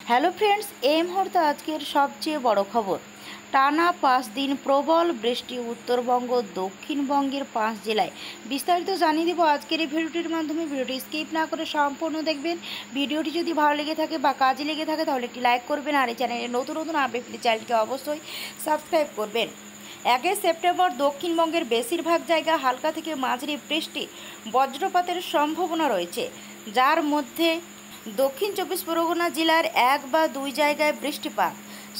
Hello friends, এই মুহূর্তে আজকের সবচেয়ে বড় খবর। টানা 5 দিন প্রবল বৃষ্টি উত্তরবঙ্গ দক্ষিণবঙ্গের 5 জেলায়। বিস্তারিত জানিয়ে দেবো আজকের এই ভিডিওটির মাধ্যমে। ভিডিওটি স্কিপ না করে সম্পূর্ণ দেখবেন। ভিডিওটি যদি ভালো লেগে থাকে বা কাজে লেগে থাকে তাহলে একটি লাইক করবেন, আর এই চ্যানেলে নতুন নতুন আপডেট পেতে চ্যানেলটিকে অবশ্যই সাবস্ক্রাইব করবেন। 1 সেপ্টেম্বর দক্ষিণবঙ্গের বেশিরভাগ জায়গা হালকা থেকে মাঝারি বৃষ্টি বজ্রপাতের সম্ভাবনা রয়েছে, যার মধ্যে দক্ষিণ 24 পরগনা জেলার 1 বা 2 জায়গায় বৃষ্টিপাত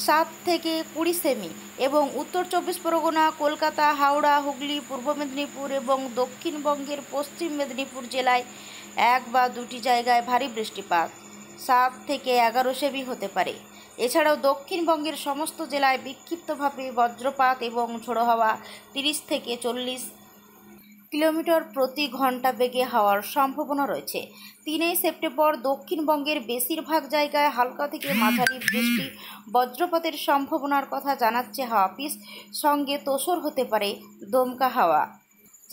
7 থেকে 20 সেমি এবং উত্তর 24 পরগনা, কলকাতা, হাওড়া, হুগলি, পূর্ব মেদিনীপুর এবং দক্ষিণবঙ্গের পশ্চিম মেদিনীপুর জেলায় 1 বা 2টি জায়গায় ভারী বৃষ্টিপাত 7 থেকে 11 সেমি হতে পারে। এছাড়াও দক্ষিণবঙ্গের সমস্ত জেলায় বিক্ষিপ্তভাবে বজ্রপাত এবং ঝোড়ো হাওয়া 30 থেকে 40 কিলোমিটার প্রতি ঘন্টা বেগে হওয়ার সম্ভাবনা রয়েছে। 3 সেপ্টেম্বর দক্ষিণবঙ্গের বেশিরভাগ জায়গায় হালকা থেকে মাঝারি বৃষ্টি বজ্রপাতের সম্ভাবনার কথা জানাচ্ছে হাওয়া অফিস। সঙ্গে তোষর হতে পারে দমকা হাওয়া।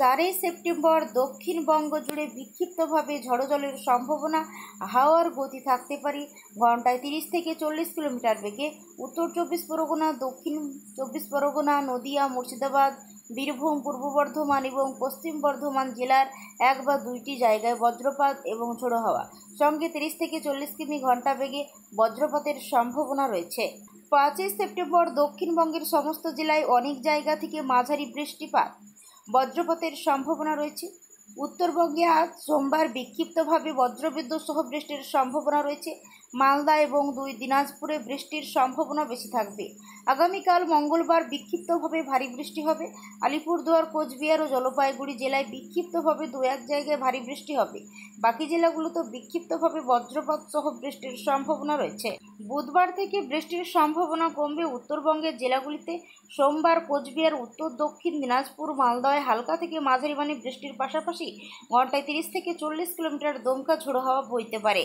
4 সেপ্টেম্বর দক্ষিণবঙ্গ জুড়ে বিক্ষিপ্তভাবে ঝড়ো জলের সম্ভাবনা। হাওয়ার গতি থাকতে পারে ঘন্টায় 30 থেকে 40 কিলোমিটার বেগে। উত্তর 24 পরগনা, দক্ষিণ 24 পরগনা, নদিয়া, মুর্শিদাবাদ, বীরভূম, পূর্ব বর্ধমান এবং পশ্চিম বর্ধমান জেলার 1 বা 2টি জায়গায় বজ্রপাত এবং ঝোড়ো হাওয়া সঙ্গে 30 থেকে 40 কিমি ঘন্টা বেগে বজ্রপাতের সম্ভাবনা রয়েছে। 5 সেপ্টেম্বর দক্ষিণবঙ্গের সমস্ত জেলায় অনেক জায়গা থেকে মাঝারি বৃষ্টিপাত বজ্রপাতের সম্ভাবনা রয়েছে। উত্তরবঙ্গে আজ সোমবার বিক্ষিপ্তভাবে বজ্রবিদ্যুৎ সহ বৃষ্টির সম্ভাবনা রয়েছে। মালদা এবং 2 দিনাজপুরে বৃষ্টির সম্ভাবনা বেশি থাকবে। আগামীকাল মঙ্গলবার বিক্ষিপ্তভাবে ভারী বৃষ্টি হবে। আলিপুরদুয়ার, কোচবিহার ও জলপাইগুড়ি জেলায় বিক্ষিপ্তভাবে 2-1 জায়গায় ভারী বৃষ্টি হবে। বাকি জেলাগুলোতে বিক্ষিপ্তভাবে বজ্রপাত সহ বৃষ্টির সম্ভাবনা রয়েছে। বুধবার থেকে বৃষ্টির সম্ভাবনা কমবে উত্তরবঙ্গের জেলাগুলিতে। সোমবার কোচবিহার, উত্তর দক্ষিণ দিনাজপুর, মালদহে হালকা থেকে মাঝারি মানে বৃষ্টির পাশাপাশি ঘন্টায় 30 থেকে 40 কিলোমিটার দমকা ঝোড়ো হাওয়া বইতে পারে।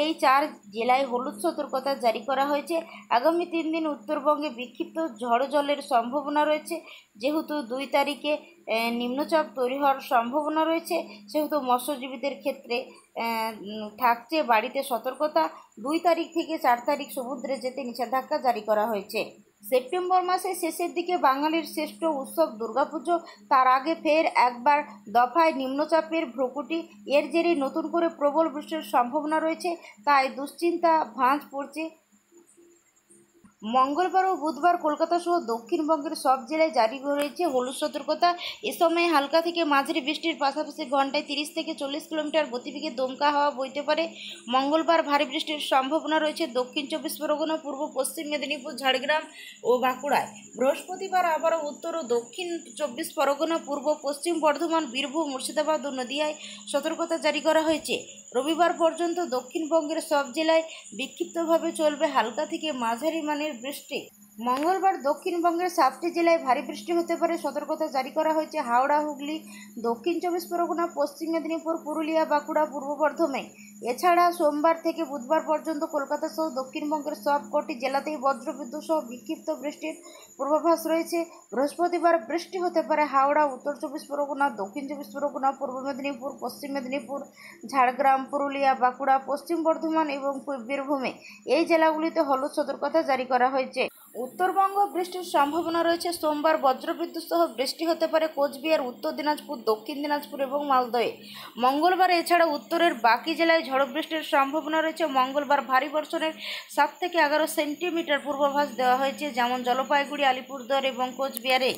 এই 4 জেলায় হলুদ সতর্কতা জারি করা হয়েছে। আগামী 3 দিন উত্তরবঙ্গে বিক্ষিপ্ত ঝড়ো জলের সম্ভাবনা রয়েছে। যেহেতু 2 তারিখে নিম্নচাপ তৈরি হওয়ার সম্ভাবনা রয়েছে, সেহেতু মৎস্যজীবীদের ক্ষেত্রে থাকছে বাড়িতে সতর্কতা। 2 তারিখ থেকে 4 তারিখ সমুদ্রে যেতে নিষেধাজ্ঞা জারি করা হয়েছে। সেপ্টেম্বর মাসের শেষের দিকে বাঙালির শ্রেষ্ঠ উৎসব দুর্গাপুজো। তার আগে ফের একবার দফায় নিম্নচাপের ভ্রুকুটি। এর জেরে নতুন করে প্রবল বৃষ্টির সম্ভাবনা রয়েছে, তাই দুশ্চিন্তা ভাঁজ পড়ছে। মঙ্গলবার ও বুধবার কলকাতা সহ দক্ষিণবঙ্গের সব জেলায় জারি রয়েছে হলুদ সতর্কতা। এ সময় হালকা থেকে মাঝারি বৃষ্টির পাশাপাশি ঘন্টায় 30 থেকে 40 কিলোমিটার গতিবেগে দমকা হাওয়া বইতে পারে। মঙ্গলবার ভারী বৃষ্টির সম্ভাবনা রয়েছে দক্ষিণ 24 পরগনা, পূর্ব পশ্চিম মেদিনীপুর, ঝাড়গ্রাম ও বাঁকুড়ায়। বৃহস্পতিবার আবারও উত্তর ও দক্ষিণ 24 পরগনা, পূর্ব পশ্চিম বর্ধমান, বীরভূম, মুর্শিদাবাদ ও নদিয়ায় সতর্কতা জারি করা হয়েছে। রবিবার পর্যন্ত দক্ষিণবঙ্গের সব জেলায় বিক্ষিপ্তভাবে চলবে হালকা থেকে মাঝারি মানের বৃষ্টি। মঙ্গলবার দক্ষিণবঙ্গের 7টি জেলায় ভারী বৃষ্টি হতে পারে সতর্কতা জারি করা হয়েছে। হাওড়া, হুগলি, দক্ষিণ 24 পরগনা, পশ্চিম মেদিনীপুর, পুরুলিয়া, বাঁকুড়া, পূর্ব বর্ধমান। এছাড়া সোমবার থেকে বুধবার পর্যন্ত কলকাতা সহ দক্ষিণবঙ্গের সব কটি জেলাতেই বজ্রবিদ্যুৎ সহ বিক্ষিপ্ত বৃষ্টির পূর্বাভাস রয়েছে। বৃহস্পতিবার বৃষ্টি হতে পারে হাওড়া, উত্তর 24 পরগনা, দক্ষিণ 24 পরগনা, পূর্ব মেদিনীপুর, পশ্চিম মেদিনীপুর, ঝাড়গ্রাম, পুরুলিয়া, বাঁকুড়া, পশ্চিম বর্ধমান এবং বীরভূমে। এই জেলাগুলিতে হলুদ সতর্কতা জারি করা হয়েছে। উত্তরবঙ্গ বৃষ্টির সম্ভাবনা রয়েছে। সোমবার বজ্রবিদ্যুৎ সহ বৃষ্টি হতে পারে কোচবিহার, উত্তর দিনাজপুর, দক্ষিণ দিনাজপুর এবং মালদহে। মঙ্গলবার এছাড়া উত্তরের বাকি জেলায় ঝড়ো বৃষ্টির সম্ভাবনা রয়েছে। মঙ্গলবার ভারী বর্ষণের 7 থেকে 11 সেন্টিমিটার পূর্বাভাস দেওয়া হয়েছে, যেমন জলপাইগুড়ি, আলিপুরদুয়ার এবং কোচবিহারে।